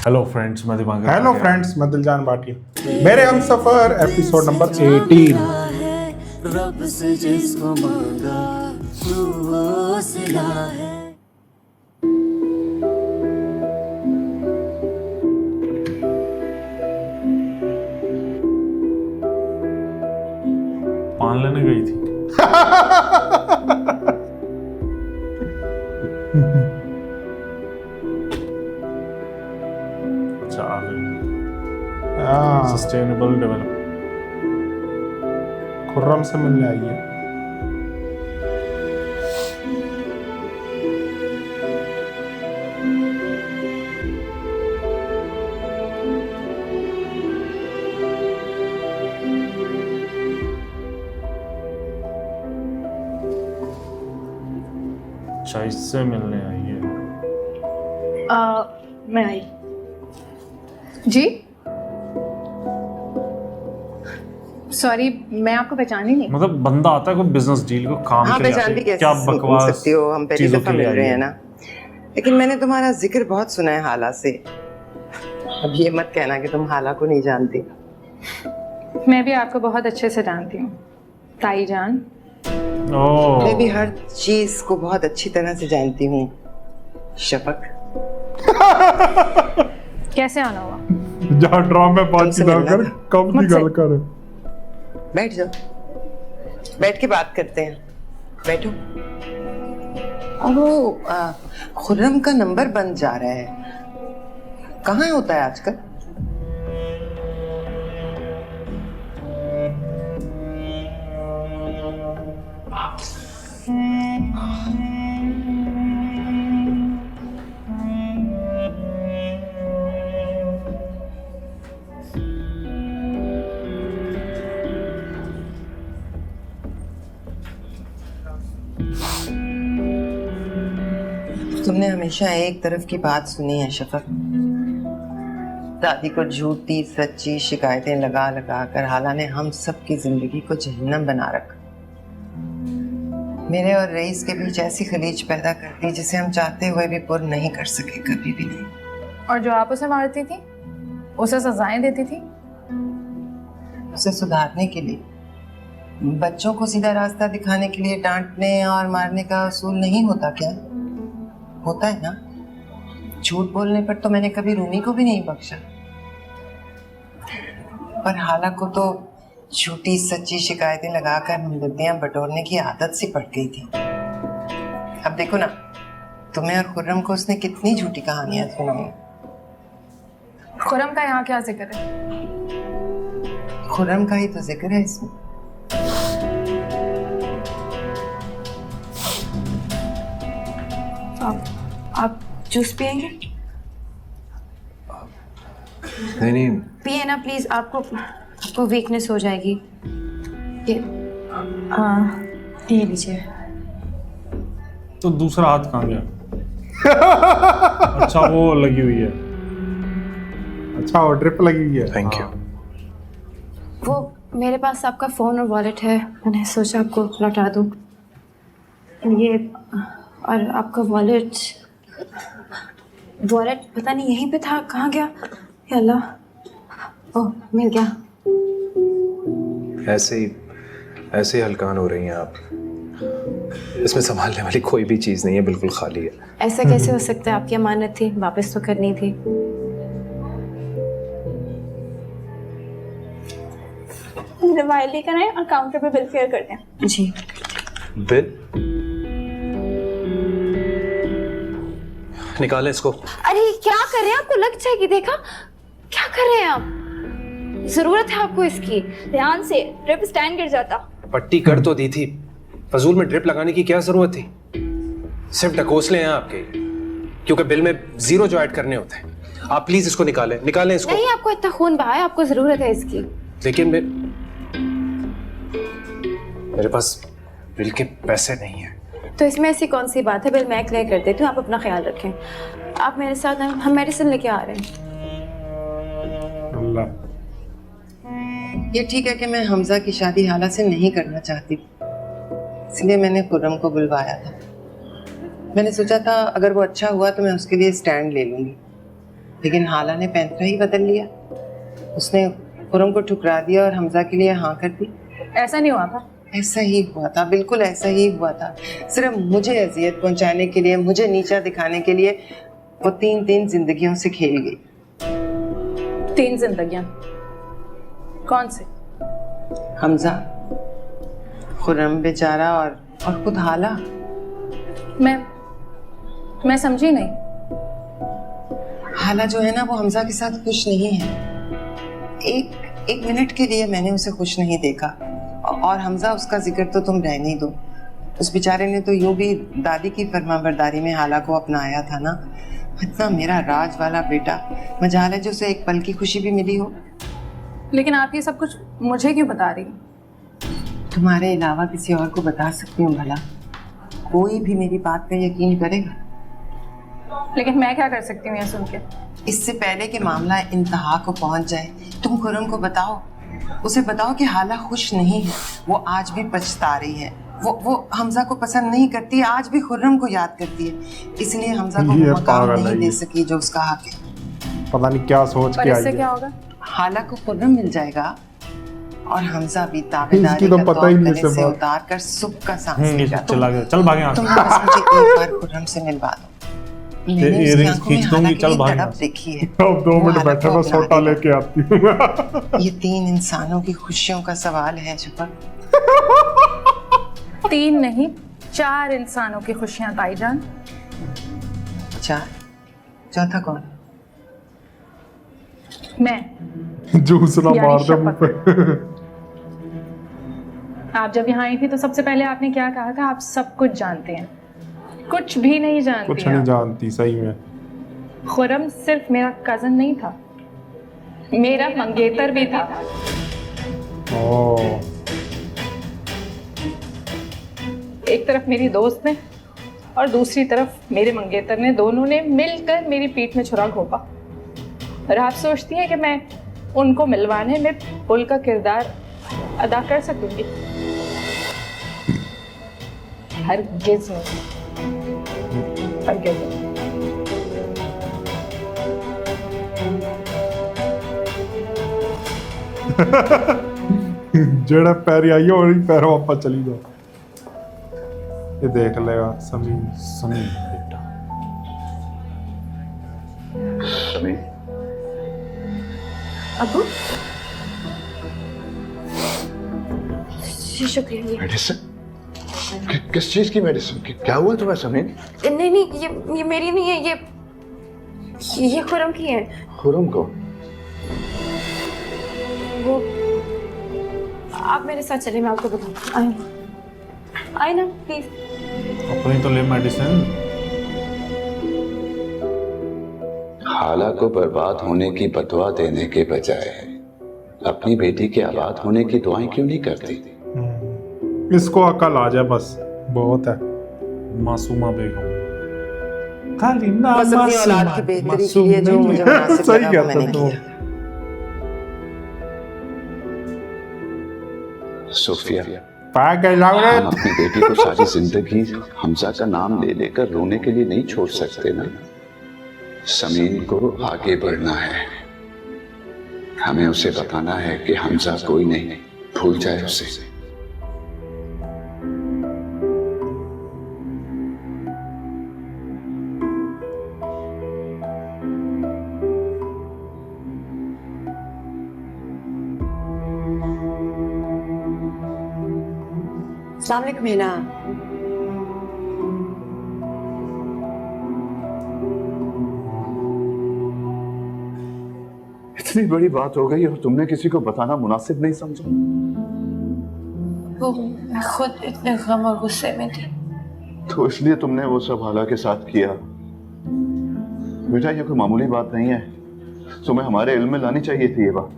Hello friends, मैं दिमाग hello friends, मैं दिलजान भाटिया। मेरे हम सफर एपिसोड नंबर 18। रब से जिसको मांगा तू हौसला है। पान लेने गई थी। अच्छा, आ गई। Sustainable development. खुर्रम से मिलने आई है। अच्छा, इससे मिलने आई है। मैं आई जी। सॉरी, मैं आपको पहचानी नहीं। मतलब बंदा आता है कोई बिजनेस डील को काम हाँ, के लिए पहचान आते भी हैं। कैसे क्या बकवास सकती हो, हम पहली चीजों दफा के लिए मिल आई रहे हैं है। ना। लेकिन मैंने तुम्हारा जिक्र बहुत सुना है हाला से। अब ये मत कहना कि तुम हाला को नहीं जानती। मैं भी आपको बहुत अच्छे से जानती हूँ ताई जान। ओह, मैं भी हर चीज को बहुत अच्छी तरह से जानती हूँ शफक। कैसे आना हुआ? जहाँ ड्राम में बात तुमसे की ना मिलना कर, था। कब की मुझसे? गल कर। बैठ जाओ, बैठ के बात करते हैं। बैठो। ओह, खुर्रम का नंबर बंद जा रहा है। कहाँ होता है आजकल? तुमने हमेशा एक तरफ की बात सुनी है शफक। दादी को झूठी सच्ची शिकायतें लगा लगा कर हाला ने हम सब की जिंदगी को जहन्नम बना रखा। मेरे और रईस के बीच ऐसी खलीज पैदा कर दी जिसे हम चाहते हुए भी पुर नहीं कर सके, कभी भी नहीं। और जो आप उसे मारती थी, उसे सजाएं देती थी। उसे सुधारने के लिए, बच्चों को सीधा रास्ता दिखाने के लिए डांटने और मारने का असूल नहीं होता क्या? होता है ना। झूठ बोलने पर तो मैंने कभी रूमी को भी नहीं बख्शा, पर हाला को तो झूठी सच्ची शिकायतें लगाकर हमदर्दियां बटोरने की आदत सी पड़ गई थी। अब देखो ना, तुम्हें और खुर्रम को उसने कितनी झूठी कहानियां सुनाई। खुर्रम का यहाँ क्या जिक्र है? खुर्रम का ही तो जिक्र है इसमें। आप जूस पिएंगे? नहीं, पिए ना प्लीज, आपको वीकनेस हो जाएगी। ये ये लीजिए। तो दूसरा हाथ कहाँ गया? अच्छा, वो लगी हुई है। अच्छा, वो ड्रिप लगी हुई है। Thank you. वो मेरे पास आपका फोन और वॉलेट है, मैंने सोचा आपको लौटा दूं। ये और आपका वॉलेट पता नहीं यहीं पे था, कहाँ गया? या अल्लाह, ओह मिल गया। ऐसे ही हलकान हो रही हैं आप। इसमें संभालने वाली कोई भी चीज़ नहीं है, बिल्कुल खाली है। ऐसा कैसे हो सकता है? आपकी अमानत थी, वापस तो करनी थी। मोबाइल लेकर आए और काउंटर पे बिल पे कर दें। जी। बिल निकालें इसको। अरे क्या कर रहे हैं? आपको लग जाएगी। देखा क्या कर रहे हैं आप? जरूरत है आपको इसकी। ध्यान से, ट्रिप स्टैंड गिर जाता। पट्टी कर तो दी थी, फजूल में ड्रिप लगाने की क्या जरूरत थी? सिर्फ ढकोसले हैं आपके, क्योंकि बिल में जीरो जो ऐड करने होते हैं। आप प्लीज इसको निकालें इसको। नहीं, आपको इतना खून बहा है, आपको जरूरत है इसकी। लेकिन मेरे पास बिल के पैसे नहीं है। तो इसमें ऐसी कौन सी बात है? बिल मैं क्लियर कर देती हूँ, आप अपना ख्याल रखें। आप मेरे साथ हैं, हम मेडिसिन लेके आ रहे हैं। अल्लाह, ये ठीक है कि मैं हमजा की शादी हाला से नहीं करना चाहती, इसलिए मैंने खुर्रम को बुलवाया था। मैंने सोचा था अगर वो अच्छा हुआ तो मैं उसके लिए स्टैंड ले लूंगी, लेकिन हाला ने पैंतरा ही बदल लिया। उसने खुरम को ठुकरा दिया और हमजा के लिए हाँ कर दी। ऐसा नहीं हुआ था। ऐसा ही हुआ था, बिल्कुल ऐसा ही हुआ था। सिर्फ मुझे अजियत पहुंचाने के लिए, मुझे नीचा दिखाने के लिए वो 3 जिंदगियों से खेल गई। 3 जिंदगियां? कौन से? हमजा, खुरम बेचारा और खुद हाला। मैं समझी नहीं। हाला जो है ना वो हमजा के साथ खुश नहीं है। एक मिनट के लिए मैंने उसे खुश नहीं देखा। और हमजा, उसका जिक्र तो तुम रहने ही दो। उस बेचारे ने तो यूं भी दादी की फरमाबरदारी में हाला को अपनाया था ना। इतना मेरा राज वाला बेटा, मजाल है जो उसे एक पल की खुशी भी मिली हो। लेकिन आप ये सब कुछ मुझे क्यों बता रही? तुम्हारे अलावा किसी और को बता सकती हूँ भला? कोई भी मेरी बात पे यकीन करेगा? लेकिन मैं क्या कर सकती हूँ ये सुन के? इससे पहले कि मामला इंतहा को पहुंच जाए, तुम खुरम को बताओ, उसे बताओ कि हाला खुश नहीं है। वो आज भी पछता रही है। वो हमजा को पसंद नहीं करती, आज भी खुर्रम को याद करती है। इसलिए हमजा को वो मकाम नहीं दे सकी जो उसका हक है। पता नहीं क्या सोच के आई है। क्या होगा? हाला को खुर्रम मिल जाएगा और हमजा भी ताबेदारी तो पता ही नहीं से उतार कर सुख का सांस लेगा। चला गया, चल भागे यहाँ से। तुम बस मुझे एक बार खुर्रम से मिलवा दो। मैंने उसकी आंखों में हाला की तड़प देखी है। अब 2 मिनट बैठे मैं सोटा लेके आती हूँ। ये 3 इंसानों की खुशियों का सवाल है जुबक। 3 नहीं, 4 इंसानों की खुशियां ताईजान। 4? चौथा कौन? मैं। जूस ना मार दे मुंह पे। आप जब यहाँ आई थी तो सबसे पहले आपने क्या कहा था? आप सब कुछ जानते हैं। कुछ भी नहीं जानती। कुछ नहीं जानती सही में। खुरम सिर्फ मेरा कजन नहीं था, मेरा मंगेतर भी था। ओह, एक तरफ मेरी दोस्त ने और दूसरी तरफ मेरे मंगेतर ने, दोनों ने मिलकर मेरी पीठ में छुरा घोंपा। और आप सोचती हैं कि मैं उनको मिलवाने में पुल का किरदार अदा कर सकूंगी? हरगिज़ नहीं, हरगिज़ नहीं। जेड़ा पैर आई हो और पैर वापस चली जाओ। ये देख लेगा समीर बेटा। समीर, अबू शुक्रिया। मेडिसिन? किस चीज की मेडिसिन? क्या हुआ तुम्हें समीर? नहीं, ये मेरी नहीं है, ये खुरम की है। खुरम को? वो आप मेरे साथ चलिए, मैं आपको बताऊँ। आए ना प्लीज। अपनी तो ले मेडिसिन। हाला को बर्बाद होने की बदुआ देने के बजाय अपनी बेटी के आबाद होने की दुआएं क्यों नहीं करती? इसको अकल आ जाए बस, बहुत है। मासूमा बेगम खाली ना बस अपनी औलाद की बेहतरी के लिए जो मुझे मुनासिब सही लगा वो कहते मैंने तुम। किया। सोफिया, हम अपनी बेटी को सारी जिंदगी हमजा का नाम ले लेकर रोने के लिए नहीं छोड़ सकते ना। समीन को आगे बढ़ना है। हमें उसे बताना है कि हमजा कोई नहीं, भूल जाए उसे। अस्सलाम वालेकुम मीना। इतनी बड़ी बात हो गई और तुमने किसी को बताना मुनासिब नहीं समझा? वो मैं खुद इतने गम और गुस्से में थी। तो इसलिए तुमने वो सब हाला के साथ किया? बेटा ये कोई मामूली बात नहीं है, तुम्हें हमारे इल्म में लानी चाहिए थी ये बात।